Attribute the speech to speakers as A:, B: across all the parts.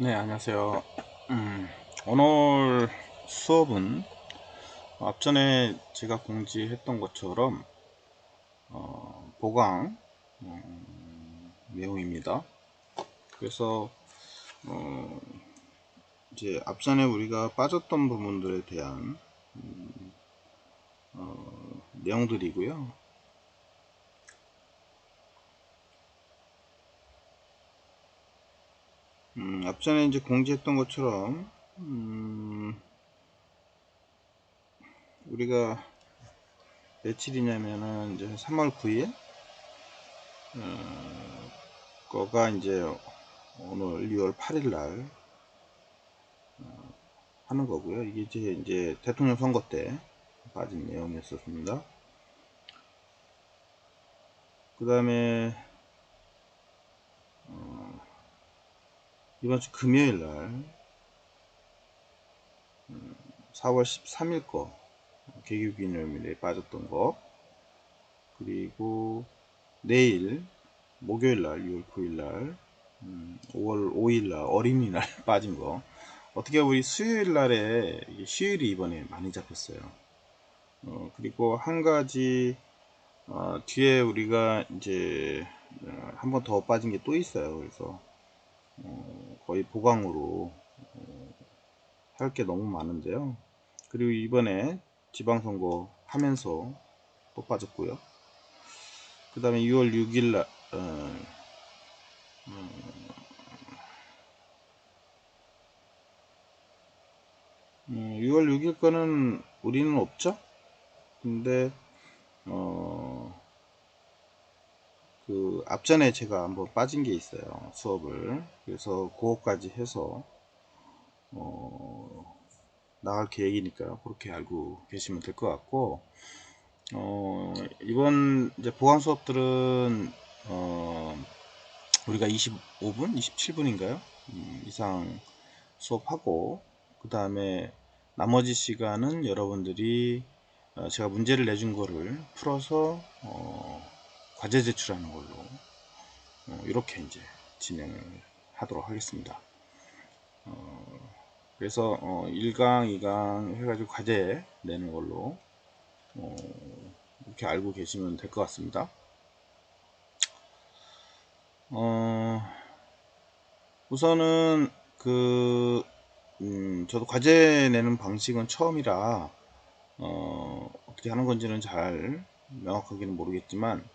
A: 네, 안녕하세요. 오늘 수업은 앞전에 제가 공지했던 것처럼 보강 내용입니다. 그래서 이제 앞전에 우리가 빠졌던 부분들에 대한 내용들이고요. 앞전에 이제 공지했던 것처럼 우리가 며칠이냐면은 이제 3월 9일 거가 이제 오늘 6월 8일 날 하는 거고요. 이게 이제 대통령 선거 때 빠진 내용이었습니다. 그 다음에 이번 주 금요일 날 4월 13일 거 개교기념일에 빠졌던 거, 그리고 내일 목요일 날 6월 9일 날 5월 5일 날 어린이날 빠진 거. 어떻게 우리 수요일 날에 휴일이 이번에 많이 잡혔어요. 그리고 한 가지 뒤에 우리가 이제 한 번 더 빠진 게 또 있어요. 그래서 거의 보강으로 할 게 너무 많은데요. 그리고 이번에 지방선거 하면서 또 빠졌고요. 그 다음에 6월 6일 날 6월 6일 거는 우리는 없죠. 근데 그 앞전에 제가 한번 빠진 게 있어요, 수업을. 그래서 그거까지 해서 나갈 계획이니까 그렇게 알고 계시면 될 것 같고, 이번 이제 보강 수업들은 우리가 25분, 27분인가요? 이상 수업하고, 그 다음에 나머지 시간은 여러분들이 제가 문제를 내준 거를 풀어서 과제 제출하는 걸로 이렇게 이제 진행을 하도록 하겠습니다. 그래서 1강, 2강 해가지고 과제 내는 걸로 이렇게 알고 계시면 될 것 같습니다. 우선은 저도 과제 내는 방식은 처음이라 어떻게 하는 건지는 잘 명확하게는 모르겠지만,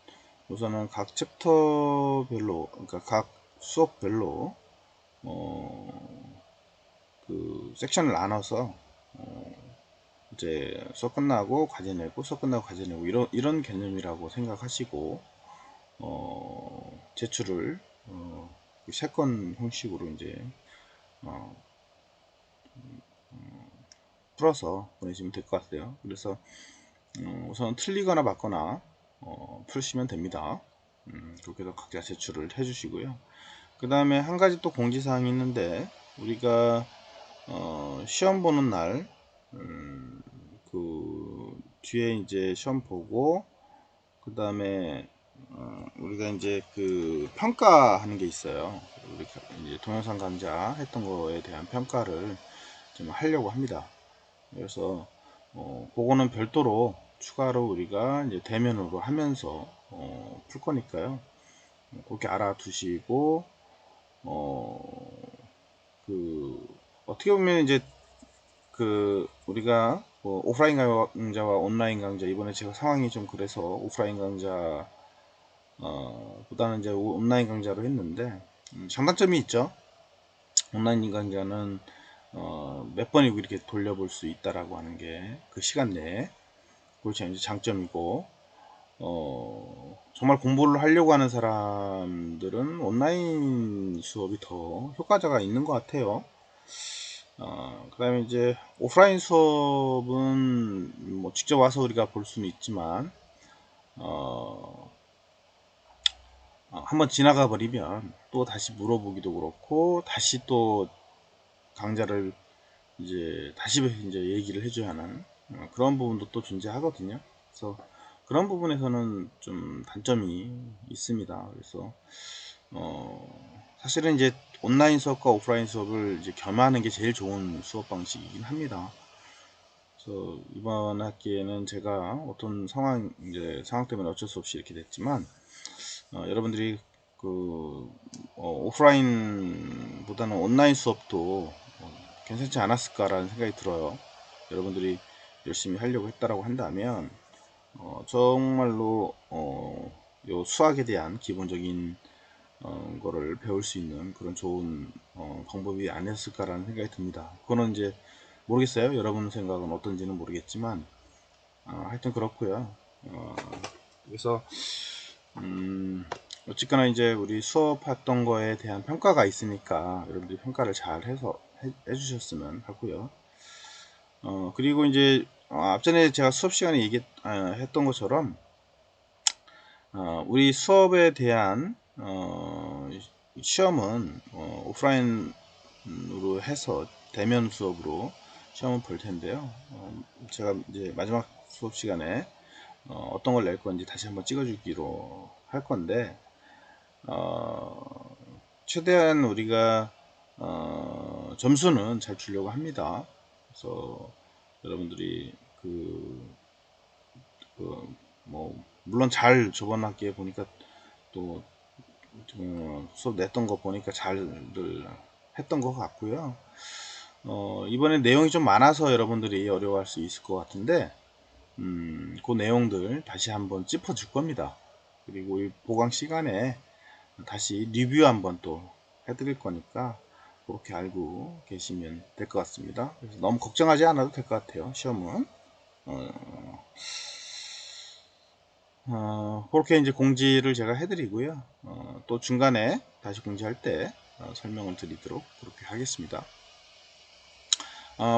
A: 우선은 각 챕터별로, 그러니까 각 수업별로 그 섹션을 나눠서 이제 수업 끝나고 과제 내고, 수업 끝나고 과제 내고, 이런 개념이라고 생각하시고 제출을 세 건 형식으로 이제 풀어서 보내시면 될 것 같아요. 그래서 우선 틀리거나 맞거나 풀시면 됩니다. 그렇게 해서 각자 제출을 해주시고요. 그 다음에 한 가지 또 공지사항이 있는데, 우리가 시험 보는 날, 그 뒤에 이제 시험 보고, 그 다음에 우리가 이제 그 평가하는 게 있어요. 우리 이제 동영상 강좌 했던 거에 대한 평가를 좀 하려고 합니다. 그래서 그거는 별도로 추가로 우리가 이제 대면으로 하면서 풀 거니까요. 그렇게 알아두시고, 그 어떻게 보면 이제 그 우리가 뭐 오프라인 강좌와 온라인 강좌, 이번에 제가 상황이 좀 그래서 오프라인 강좌 보다는 이제 온라인 강좌로 했는데, 장단점이 있죠. 온라인 강좌는 몇 번이고 이렇게 돌려볼 수 있다라고 하는 게 그 시간 내에, 그렇죠, 이제 장점이고, 정말 공부를 하려고 하는 사람들은 온라인 수업이 더 효과가 있는 것 같아요. 그 다음에 이제 오프라인 수업은 뭐 직접 와서 우리가 볼 수는 있지만, 한번 지나가 버리면 또 다시 물어보기도 그렇고, 다시 또 강좌를 이제 다시 이제 얘기를 해줘야 하는 그런 부분도 또 존재하거든요. 그래서 그런 부분에서는 좀 단점이 있습니다. 그래서 사실은 이제 온라인 수업과 오프라인 수업을 이제 겸하는 게 제일 좋은 수업 방식이긴 합니다. 그래서 이번 학기에는 제가 어떤 상황 때문에 어쩔 수 없이 이렇게 됐지만, 여러분들이 그 오프라인보다는 온라인 수업도 괜찮지 않았을까라는 생각이 들어요. 여러분들이 열심히 하려고 했다라고 한다면 정말로 요 수학에 대한 기본적인 거를 배울 수 있는 그런 좋은 방법이 아니었을까라는 생각이 듭니다. 그거는 이제 모르겠어요. 여러분 생각은 어떤지는 모르겠지만 하여튼 그렇고요. 그래서 어쨌거나 이제 우리 수업했던 거에 대한 평가가 있으니까 여러분들이 평가를 잘 해서 해주셨으면 하고요. 그리고 이제 앞전에 제가 수업 시간에 했던 것처럼 우리 수업에 대한 시험은 오프라인으로 해서 대면 수업으로 시험을 볼 텐데요. 제가 이제 마지막 수업 시간에 어떤 걸 낼 건지 다시 한번 찍어주기로 할 건데, 최대한 우리가 점수는 잘 주려고 합니다. 그래서 여러분들이 뭐 물론 잘 저번 학기에 보니까 또 수업 냈던 거 보니까 잘들 했던 것 같고요. 이번에 내용이 좀 많아서 여러분들이 어려워할 수 있을 것 같은데, 그 내용들 다시 한번 짚어 줄 겁니다. 그리고 이 보강 시간에 다시 리뷰 한번 또 해드릴 거니까 그렇게 알고 계시면 될 것 같습니다. 그래서 너무 걱정하지 않아도 될 것 같아요. 시험은 그렇게 이제 공지를 제가 해드리고요. 또 중간에 다시 공지할 때 설명을 드리도록 그렇게 하겠습니다.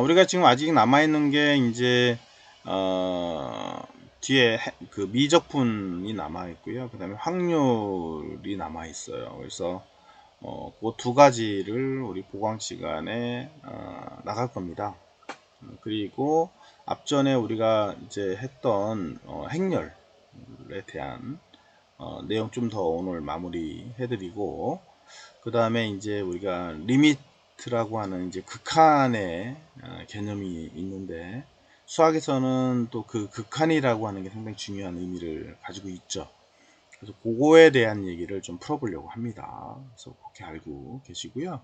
A: 우리가 지금 아직 남아있는 게 이제 뒤에 그 미적분이 남아있고요. 그 다음에 확률이 남아있어요. 그래서 그 두 가지를 우리 보강 시간에 나갈 겁니다. 그리고 앞전에 우리가 이제 했던 행렬에 대한 내용 좀 더 오늘 마무리 해드리고, 그 다음에 이제 우리가 리미트라고 하는 이제 극한의 개념이 있는데, 수학에서는 또 그 극한이라고 하는 게 상당히 중요한 의미를 가지고 있죠. 그래서 그거에 대한 얘기를 좀 풀어보려고 합니다. 그래서 그렇게 알고 계시고요.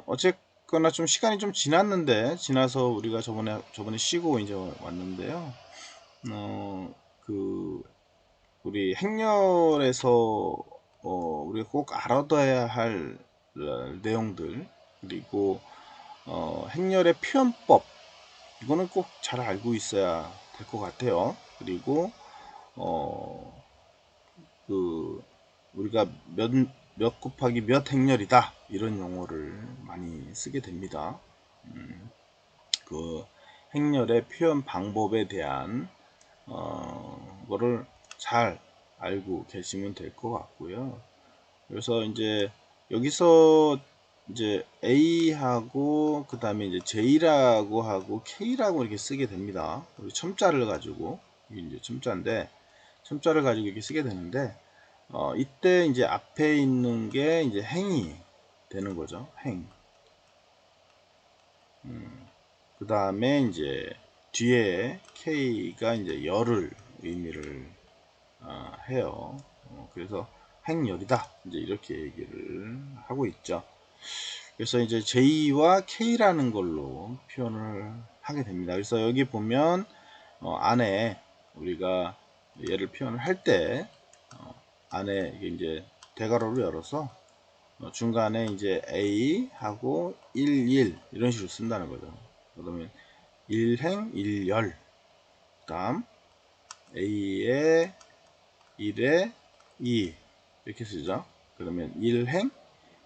A: 어쨌거나 좀 시간이 좀 지나서 우리가 저번에 쉬고 이제 왔는데요. 그 우리 행렬에서 우리가 꼭 알아둬야 할 내용들, 그리고 행렬의 표현법, 이거는 꼭 잘 알고 있어야 될 것 같아요. 그리고 우리가 몇 곱하기 몇 행렬이다, 이런 용어를 많이 쓰게 됩니다. 그 행렬의 표현 방법에 대한 거를 잘 알고 계시면 될 것 같고요. 그래서 이제 여기서 이제 A하고 그 다음에 이제 J라고 하고 K라고 이렇게 쓰게 됩니다. 우리 첨자를 가지고, 이게 이제 첨자인데 첨자를 가지고 이렇게 쓰게 되는데, 이때 이제 앞에 있는 게 이제 행이 되는 거죠. 행. 그 다음에 이제 뒤에 K가 이제 열을 의미를 해요. 그래서 행열이다, 이제 이렇게 얘기를 하고 있죠. 그래서 이제 J와 K라는 걸로 표현을 하게 됩니다. 그래서 여기 보면 안에 우리가 얘를 표현을 할 때 안에 이게 이제 대괄호를 열어서 중간에 이제 A 하고 11 이런 식으로 쓴다는 거죠. 그러면 1행 1열, 그 다음 A에 1에 2 이렇게 쓰죠. 그러면 1행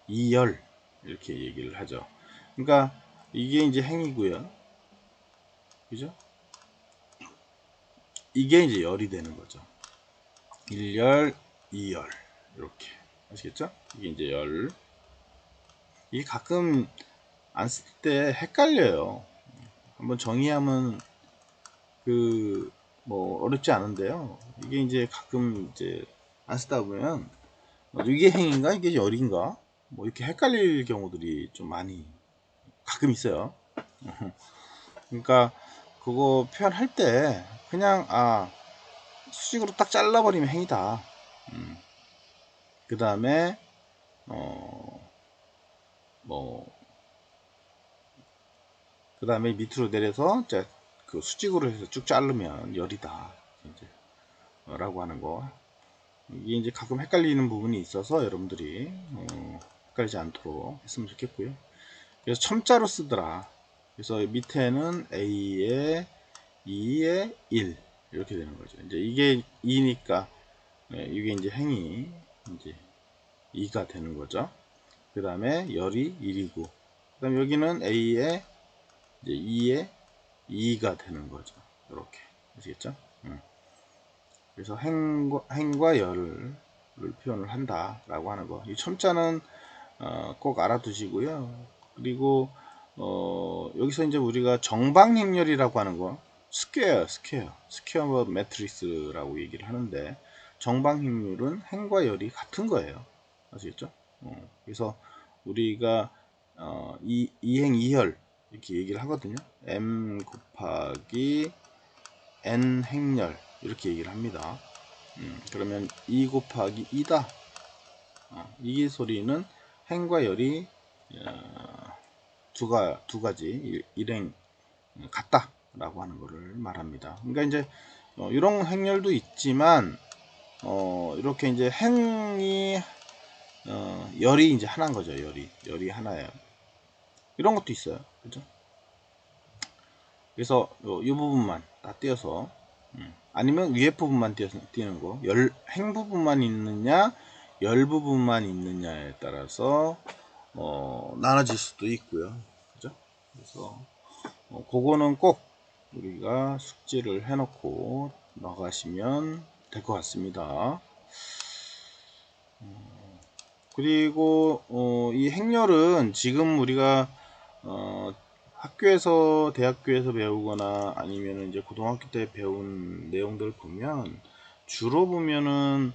A: 2열 이렇게 얘기를 하죠. 그러니까 이게 이제 행이고요. 그죠? 이게 이제 열이 되는 거죠. 1열, 2열 이렇게 아시겠죠? 이게 이제 열. 이게 가끔 안 쓸 때 헷갈려요. 한번 정의하면 뭐 어렵지 않은데요. 이게 이제 가끔 이제 안 쓰다 보면 이게 행인가 이게 열인가 뭐 이렇게 헷갈릴 경우들이 좀 많이 가끔 있어요. 그러니까 그거 표현할 때 그냥 수직으로 딱 잘라버리면 행이다. 그 다음에 뭐 그 다음에 밑으로 내려서 이제 그 수직으로 해서 쭉 자르면 열이다 이제 라고 하는 거. 이게 이제 가끔 헷갈리는 부분이 있어서 여러분들이 헷갈리지 않도록 했으면 좋겠고요. 그래서 첨자로 쓰더라. 그래서 밑에는 A에 2에 1 이렇게 되는 거죠. 이제 이게 2니까 이게 이제 행이 이제 2가 되는 거죠. 그 다음에 열이 1이고, 그 다음에 여기는 A에 이제 2에 2가 되는 거죠. 이렇게 아시겠죠? 그래서 행과 열을 표현을 한다라고 하는 거. 이 첨자는 꼭 알아두시고요. 그리고 여기서 이제 우리가 정방행렬이라고 하는 거, 스퀘어 매트리스라고 얘기를 하는데, 정방행률은 행과 열이 같은 거예요. 아시겠죠? 그래서 우리가 이행 이혈 이렇게 얘기를 하거든요. m 곱하기 n 행렬 이렇게 얘기를 합니다. 그러면 2 곱하기 2다. 이 소리는 행과 열이 두 가지 일행 같다 라고 하는 것을 말합니다. 그러니까 이제 이런 행렬도 있지만 이렇게 이제 행이 열이 이제 하나인 거죠. 열이 하나예요. 이런 것도 있어요. 그죠? 그래서 이 부분만 딱 띄어서 아니면 위에 부분만 띄는 거, 행 부분만 있느냐 열 부분만 있느냐에 따라서 나눠질 수도 있고요. 그죠? 그래서 그거는 꼭 우리가 숙지를 해놓고 나가시면 될 것 같습니다. 그리고 이 행렬은 지금 우리가 학교에서 대학교에서 배우거나 아니면 이제 고등학교 때 배운 내용들 보면 주로 보면은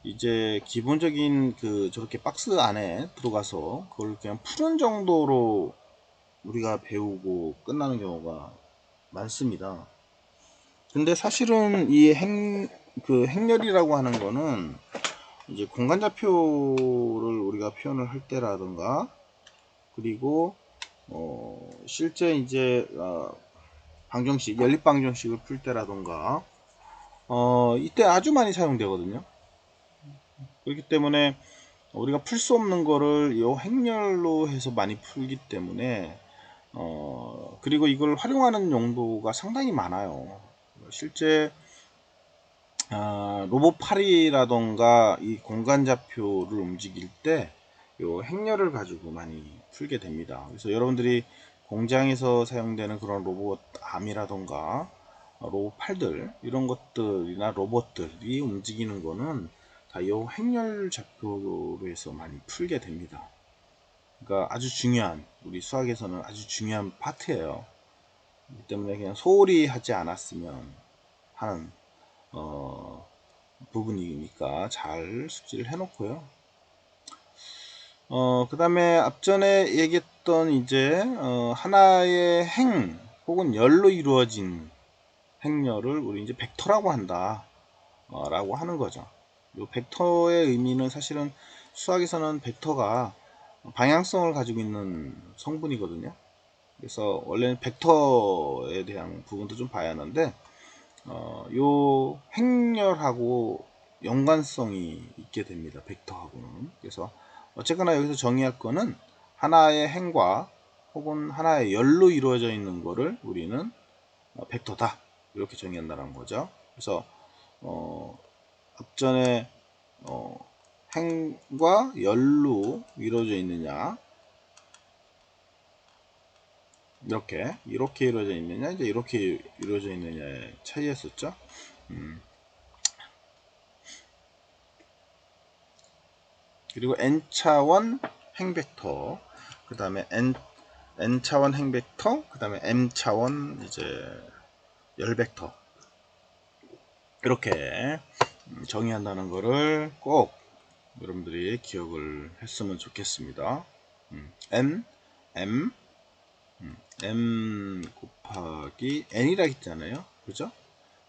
A: 이제 기본적인 저렇게 박스 안에 들어가서 그걸 그냥 푸는 정도로 우리가 배우고 끝나는 경우가 많습니다. 근데 사실은 이 행렬이라고 하는 거는 이제 공간좌표를 우리가 표현을 할 때라든가, 그리고 실제 이제 연립방정식을 풀 때라든가 이때 아주 많이 사용되거든요. 그렇기 때문에 우리가 풀 수 없는 거를 이 행렬로 해서 많이 풀기 때문에 그리고 이걸 활용하는 용도가 상당히 많아요. 실제 로봇팔이라던가 이 공간좌표를 움직일 때 요 행렬을 가지고 많이 풀게 됩니다. 그래서 여러분들이 공장에서 사용되는 그런 로봇 암이라던가 로봇팔들 이런 것들이나 로봇들이 움직이는 거는 다 요 행렬 좌표로 해서 많이 풀게 됩니다. 그러니까 아주 중요한, 우리 수학에서는 아주 중요한 파트예요. 그렇기 때문에 그냥 소홀히 하지 않았으면 하는 부분이니까 잘 숙지를 해 놓고요. 그 다음에 앞전에 얘기했던 이제 하나의 행 혹은 열로 이루어진 행렬을 우리 이제 벡터라고 한다 라고 하는 거죠. 이 벡터의 의미는 사실은 수학에서는 벡터가 방향성을 가지고 있는 성분이거든요. 그래서 원래는 벡터에 대한 부분도 좀 봐야 하는데 요 행렬하고 연관성이 있게 됩니다. 벡터하고는. 그래서 어쨌거나 여기서 정의할 거는 하나의 행과 혹은 하나의 열로 이루어져 있는 거를 우리는 벡터다 이렇게 정의한다는 거죠. 그래서 앞전에 행과 열로 이루어져 있느냐 이렇게 이루어져 있느냐 이제 이렇게 이루어져 있느냐의 차이였었죠. 그리고 n차원 행벡터, 그 다음에 n차원 행벡터, 그 다음에 m차원 이제 열벡터 이렇게 정의한다는 거를 꼭 여러분들이 기억을 했으면 좋겠습니다. n m m 곱하기 n이라 했잖아요. 그죠?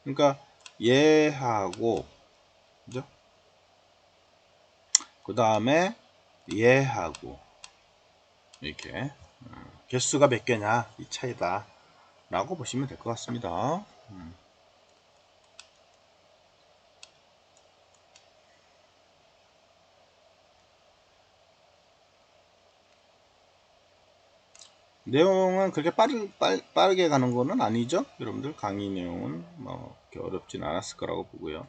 A: 그러니까 얘하고, 그죠? 그 다음에 얘하고 이렇게 개수가 몇 개냐 이 차이다 라고 보시면 될 것 같습니다. 내용은 그렇게 빠르게 가는 거는 아니죠. 여러분들 강의 내용은 뭐 그렇게 어렵진 않았을 거라고 보고요.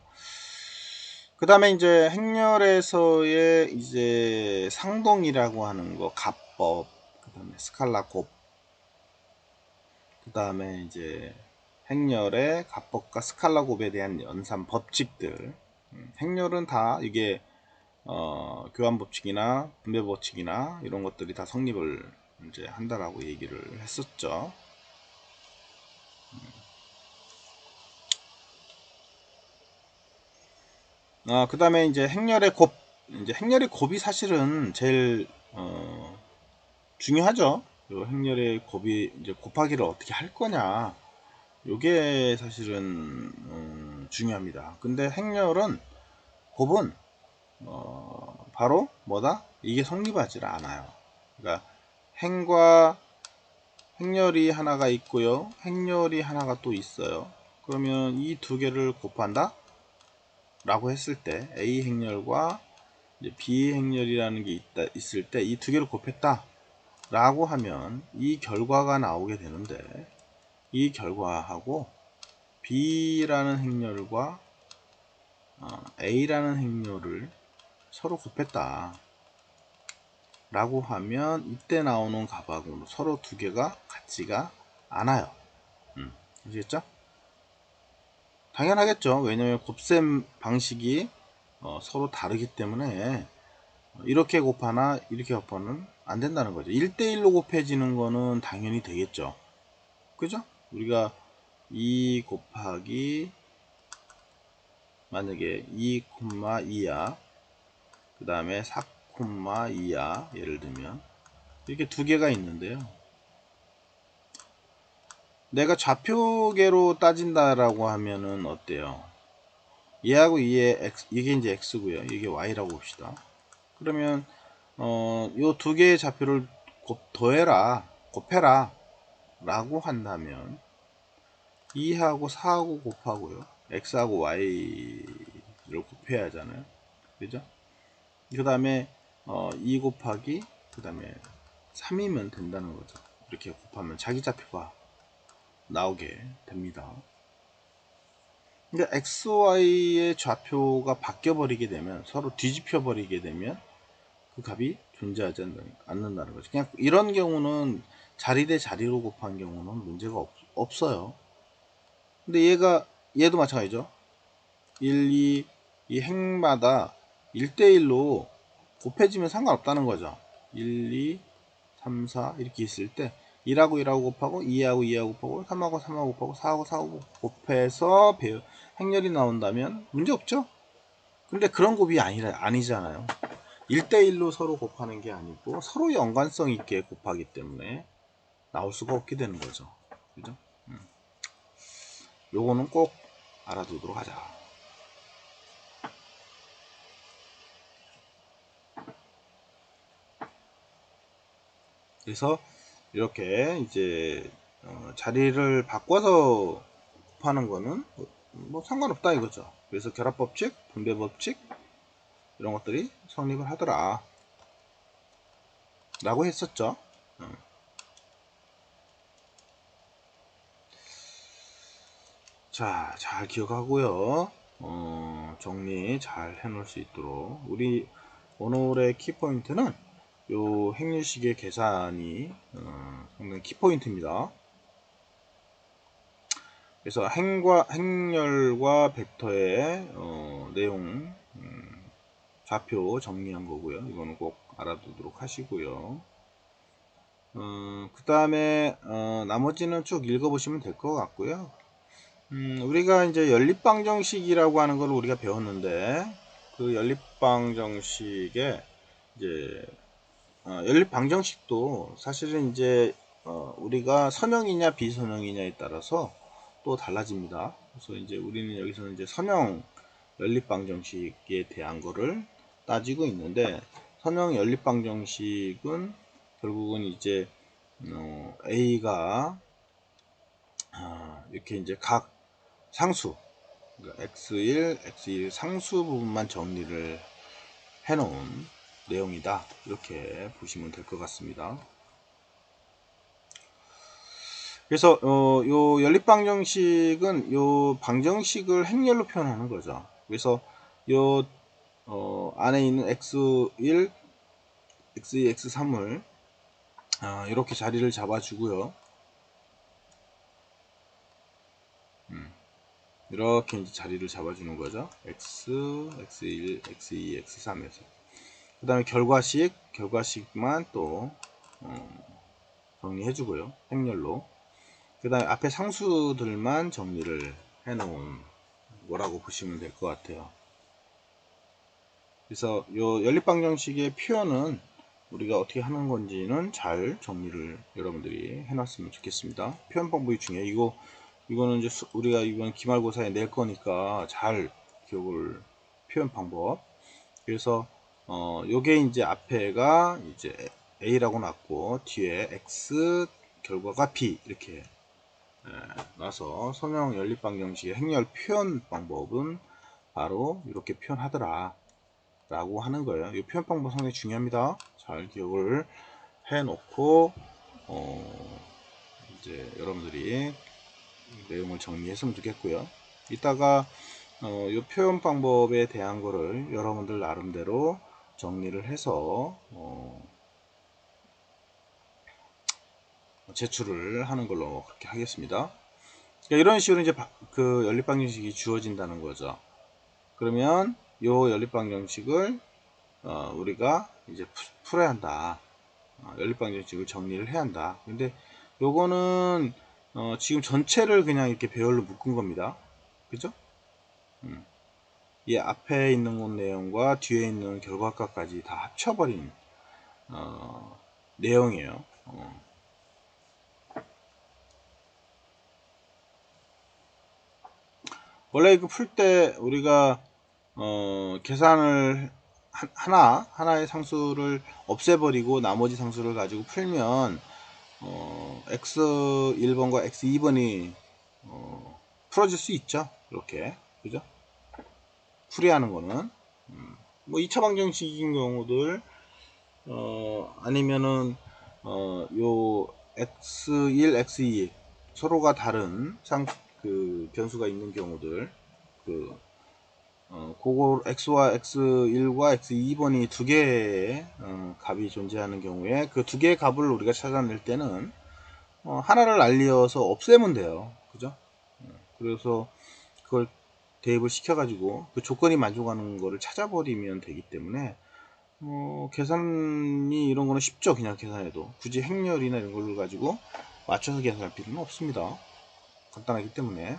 A: 그 다음에 이제 행렬에서의 이제 상동이라고 하는 거, 가법, 그 다음에 스칼라 곱, 그 다음에 이제 행렬의 가법과 스칼라 곱에 대한 연산 법칙들. 행렬은 다 이게 교환 법칙이나 분배 법칙이나 이런 것들이 다 성립을 이제 한다라고 얘기를 했었죠. 그 다음에 이제 행렬의 곱, 이제 행렬의 곱이 사실은 제일 중요하죠. 요 행렬의 곱이 이제 곱하기를 어떻게 할 거냐, 요게 사실은 중요합니다. 근데 행렬은 곱은 바로 뭐다? 이게 성립하지 않아요. 그러니까 행과 행렬이 하나가 있고요, 행렬이 하나가 또 있어요. 그러면 이 두 개를 곱한다 라고 했을 때 A 행렬과 B 행렬이라는 게 있을 때 이 두 개를 곱했다 라고 하면 이 결과가 나오게 되는데, 이 결과하고 B라는 행렬과 A라는 행렬을 서로 곱했다 라고 하면 이때 나오는 값하고 서로 두 개가 같지가 않아요. 아시겠죠? 당연하겠죠. 왜냐면 곱셈 방식이 서로 다르기 때문에 이렇게 곱하나 이렇게 곱하는 안 된다는 거죠. 1대1로 곱해지는 거는 당연히 되겠죠. 그죠? 우리가 2 곱하기 만약에 2,2야, 그 다음에 4,2야 예를 들면 이렇게 두 개가 있는데요, 내가 좌표계로 따진다라고 하면은 어때요? 얘하고 얘의 x, 이게 이제 x고요, 이게 y라고 봅시다. 그러면 요 두 개의 좌표를 곱해라 라고 한다면 2하고 4하고 곱하고요, x하고 y를 곱해야 하잖아요. 그죠? 그 다음에 2 곱하기 그 다음에 3이면 된다는 거죠. 이렇게 곱하면 자기 좌표가 나오게 됩니다. 그러니까 xy의 좌표가 바뀌어 버리게 되면, 서로 뒤집혀 버리게 되면 그 값이 존재하지 않는다는 거죠. 그냥 이런 경우는 자리 대 자리로 곱한 경우는 문제가 없어요. 근데 얘도 마찬가지죠. 1, 2, 이 행마다 1대1로 곱해지면 상관없다는 거죠. 1, 2, 3, 4 이렇게 있을 때 1하고 1하고 곱하고 2하고 2하고 곱하고 3하고 3하고 곱하고 4하고 4하고 곱해서 행렬이 나온다면 문제없죠. 근데 그런 곱이 아니잖아요. 1대1로 서로 곱하는 게 아니고 서로 연관성 있게 곱하기 때문에 나올 수가 없게 되는 거죠. 그죠? 요거는 꼭 알아두도록 하자. 그래서 이렇게 이제 자리를 바꿔서 곱하는 거는 뭐 상관없다 이거죠. 그래서 결합법칙, 분배법칙 이런 것들이 성립을 하더라 라고 했었죠. 자, 잘 기억하고요. 정리 잘 해놓을 수 있도록. 우리 오늘의 키포인트는 요 행렬식의 계산이 상당히 키포인트입니다. 그래서 행렬과 벡터의 내용, 좌표 정리한 거고요. 이거는 꼭 알아두도록 하시고요. 그 다음에 나머지는 쭉 읽어보시면 될 것 같고요. 우리가 이제 연립방정식이라고 하는 걸 우리가 배웠는데, 그 그 연립방정식에 이제 연립방정식도 사실은 이제 우리가 선형이냐 비선형이냐에 따라서 또 달라집니다. 그래서 이제 우리는 여기서는 이제 선형 연립방정식에 대한 거를 따지고 있는데, 선형 연립방정식은 결국은 이제 A가 이렇게 이제 각 상수, 그러니까 x1, x1 상수 부분만 정리를 해놓은 내용이다, 이렇게 보시면 될 것 같습니다. 그래서 요 연립방정식은 요 방정식을 행렬로 표현하는 거죠. 그래서 요 안에 있는 x1, x2, x3을 이렇게 자리를 잡아주고요. 이렇게 이제 자리를 잡아주는 거죠. x, x1, x2, x3에서. 그 다음에 결과식만 또 정리해주고요. 행렬로. 그 다음에 앞에 상수들만 정리를 해놓은 거라고 보시면 될 것 같아요. 그래서 요 연립방정식의 표현은 우리가 어떻게 하는 건지는 잘 정리를 여러분들이 해놨으면 좋겠습니다. 표현 방법이 중요해요. 이거는 이제 우리가 이번 기말고사에 낼 거니까 잘 기억을, 표현 방법. 그래서 요게 이제 앞에가 이제 A라고 놨고 뒤에 X 결과가 B 이렇게 나서 선형 연립방정식의 행렬 표현 방법은 바로 이렇게 표현하더라 라고 하는 거예요. 이 표현 방법 상당히 중요합니다. 잘 기억을 해 놓고 이제 여러분들이 내용을 정리했으면 좋겠고요. 이따가 이 표현 방법에 대한 거를 여러분들 나름대로 정리를 해서 제출을 하는 걸로 그렇게 하겠습니다. 그러니까 이런 식으로 이제 그 연립방정식이 주어진다는 거죠. 그러면 이 연립방정식을 우리가 이제 풀어야 한다. 연립방정식을 정리를 해야 한다. 근데 요거는 지금 전체를 그냥 이렇게 배열로 묶은 겁니다. 그죠? 이 앞에 있는 것 내용과 뒤에 있는 결과값까지 다 합쳐버린 내용이에요. 원래 이거 풀 때 우리가 계산을 하나의 상수를 없애버리고 나머지 상수를 가지고 풀면 x1번과 x2번이 풀어질 수 있죠. 이렇게, 그죠? 풀이하는 거는 뭐 2차 방정식인 경우들 아니면은 요 x1, x2 서로가 다른 그 변수가 있는 경우들, 그거 x와 x1과 x2번이 두 개의 값이 존재하는 경우에 그 두 개의 값을 우리가 찾아낼 때는 하나를 알리어서 없애면 돼요. 그죠? 그래서 그걸 대입을 시켜가지고 그 조건이 만족하는 거를 찾아버리면 되기 때문에 계산이 이런 거는 쉽죠. 그냥 계산해도 굳이 행렬이나 이런 걸 가지고 맞춰서 계산할 필요는 없습니다. 간단하기 때문에.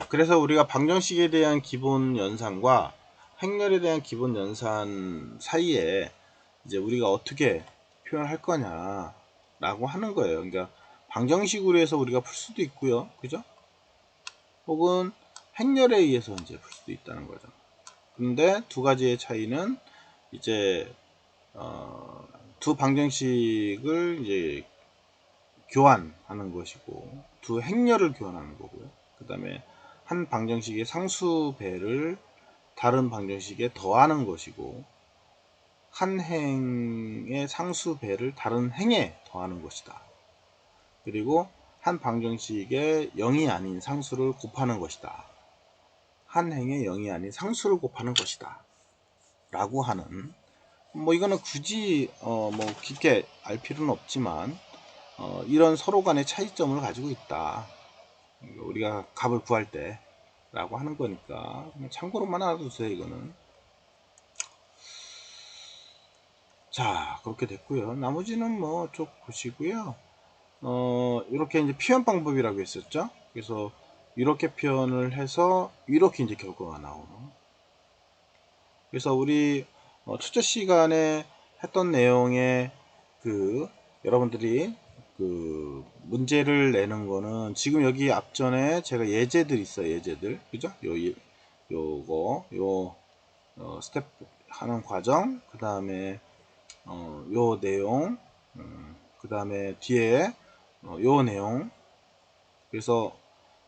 A: 그래서 우리가 방정식에 대한 기본 연산과 행렬에 대한 기본 연산 사이에 이제 우리가 어떻게 표현할 거냐 라고 하는 거예요. 그러니까 방정식으로 해서 우리가 풀 수도 있고요. 그죠? 혹은 행렬에 의해서 이제 풀 수도 있다는 거죠. 근데 두 가지의 차이는 이제 두 방정식을 이제 교환하는 것이고 두 행렬을 교환하는 거고요. 그 다음에 한 방정식의 상수배를 다른 방정식에 더하는 것이고 한 행의 상수배를 다른 행에 더하는 것이다. 그리고 한 방정식에 0이 아닌 상수를 곱하는 것이다. 한 행에 0이 아닌 상수를 곱하는 것이다. 라고 하는, 뭐 이거는 굳이 뭐 깊게 알 필요는 없지만 이런 서로 간의 차이점을 가지고 있다. 우리가 값을 구할 때 라고 하는 거니까 참고로만 알아두세요. 이거는. 자, 그렇게 됐고요. 나머지는 뭐 쭉 보시고요. 이렇게 이제 표현 방법이라고 했었죠. 그래서 이렇게 표현을 해서 이렇게 이제 결과가 나오는. 그래서 우리 첫째 시간에 했던 내용에 그 여러분들이 그 문제를 내는 거는 지금 여기 앞전에 제가 예제들 있어요. 예제들. 그죠? 요거 스텝 하는 과정, 그 다음에 요 내용, 그 다음에 뒤에 요 내용. 그래서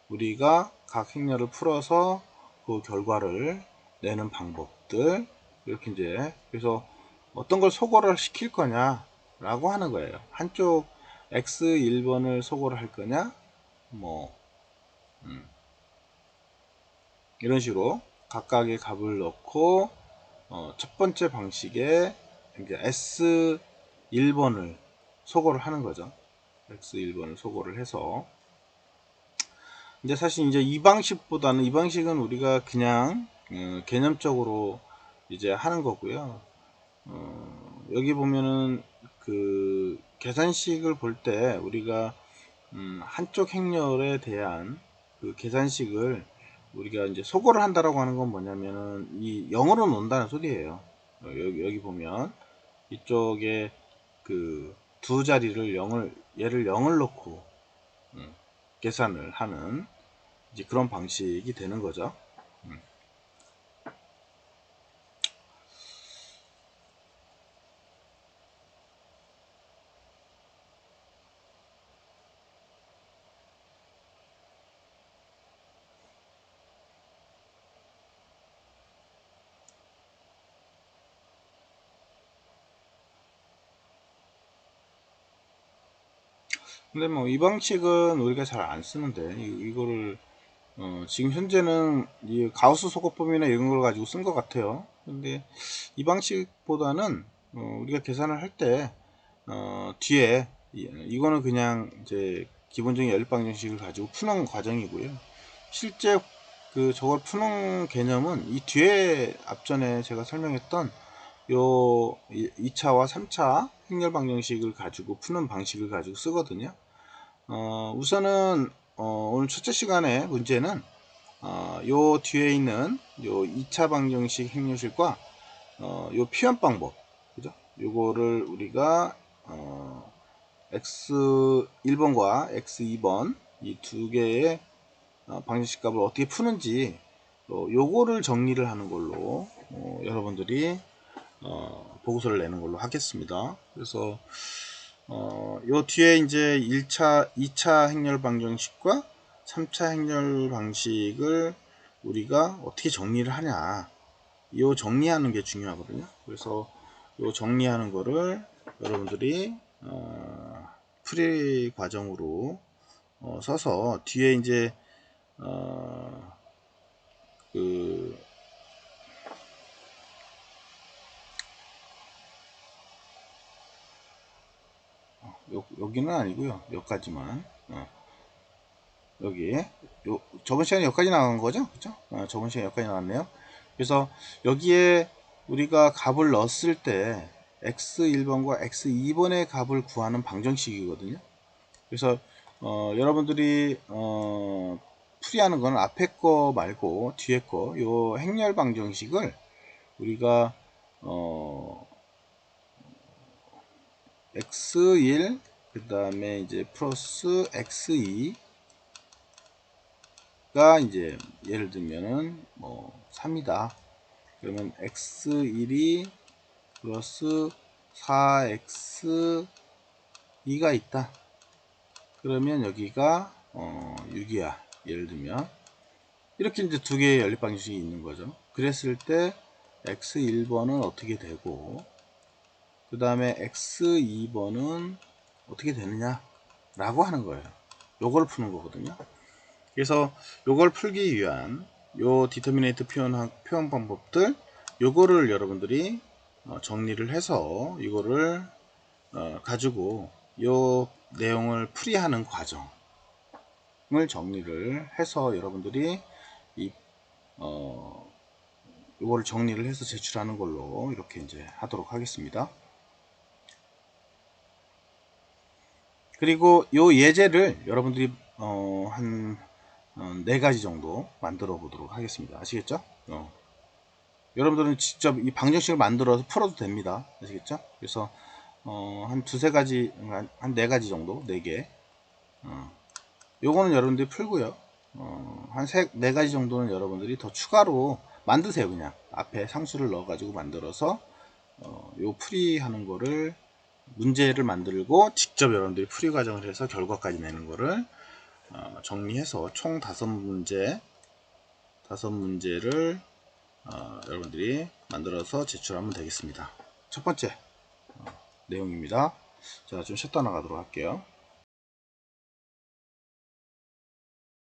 A: 우리가 각 행렬을 풀어서 그 결과를 내는 방법들, 이렇게 이제, 그래서 어떤 걸 소거를 시킬 거냐 라고 하는 거예요. 한쪽 x 1번을 소거를 할 거냐, 뭐 이런 식으로 각각의 값을 넣고 첫 번째 방식에 이제 s 1번을 소거를 하는 거죠. x 1번을 소거를 해서 이제 사실 이제 이 방식보다는, 이 방식은 우리가 그냥 개념적으로 이제 하는 거고요. 여기 보면은 그 계산식을 볼 때 우리가 한쪽 행렬에 대한 그 계산식을 우리가 이제 소거를 한다라고 하는 건 뭐냐면은 이 0으로 놓는다는 소리예요. 여기 보면 이쪽에 그 두 자리를 0을, 얘를 0을 놓고 계산을 하는 이제 그런 방식이 되는 거죠. 근데 뭐 이 방식은 우리가 잘 안 쓰는데 이거를 지금 현재는 이 가우스 소거법이나 이런 걸 가지고 쓴 것 같아요. 근데 이 방식보다는 우리가 계산을 할 때 뒤에 이거는 그냥 이제 기본적인 연립방정식을 가지고 푸는 과정이고요. 실제 그 저걸 푸는 개념은 이 뒤에 앞전에 제가 설명했던 요 2차와 3차 행렬 방정식을 가지고 푸는 방식을 가지고 쓰거든요. 우선은 오늘 첫째 시간에 문제는 요 뒤에 있는 요 2차 방정식 행렬식과 요 표현 방법, 그죠? 요거를 우리가 x 1번과 x 2번 이 두 개의 방정식 값을 어떻게 푸는지 요거를 정리를 하는 걸로 여러분들이 보고서를 내는 걸로 하겠습니다. 그래서 요 뒤에 이제 1차, 2차 행렬 방정식과 3차 행렬 방식을 우리가 어떻게 정리를 하냐, 요 정리하는 게 중요하거든요. 그래서 요 정리하는 거를 여러분들이 풀이 과정으로 써서 뒤에 이제 그 여기는 아니고요. 여기까지만. 여기 저번 시간에 여기까지 나간 거죠? 그죠? 저번 시간에 여기까지 나왔네요. 그래서 여기에 우리가 값을 넣었을 때 x1번과 x2번의 값을 구하는 방정식이거든요. 그래서 여러분들이 풀이하는 거는 앞에 거 말고 뒤에 거, 요 행렬 방정식을 우리가 x1 그 다음에 이제 플러스 x2 가 이제 예를 들면은 뭐 3이다. 그러면 x1이 플러스 4x2가 있다. 그러면 여기가 6이야. 예를 들면 이렇게 이제 두 개의 연립 방식이 있는 거죠. 그랬을 때 x1번은 어떻게 되고 그 다음에 x2번은 어떻게 되느냐 라고 하는 거예요. 요걸 푸는 거거든요. 그래서 요걸 풀기 위한 요 디터미네이트 표현 방법들, 요거를 여러분들이 정리를 해서 이거를 가지고 요 내용을 풀이하는 과정을 정리를 해서 여러분들이 이 요거를 정리를 해서 제출하는 걸로 이렇게 이제 하도록 하겠습니다. 그리고 요 예제를 여러분들이 한 4가지 정도 만들어 보도록 하겠습니다. 아시겠죠? 여러분들은 직접 이 방정식을 만들어서 풀어도 됩니다. 아시겠죠? 그래서 한 두세 가지, 한 4가지 정도, 4개. 요거는 여러분들이 풀고요. 한 4가지 정도는 여러분들이 더 추가로 만드세요. 그냥 앞에 상수를 넣어 가지고 만들어서 요 풀이하는 거를 문제를 만들고 직접 여러분들이 풀이 과정을 해서 결과까지 내는 거를 정리해서 총 5문제를 여러분들이 만들어서 제출하면 되겠습니다. 첫 번째 내용입니다. 자, 좀 쉬었다 나가도록 할게요.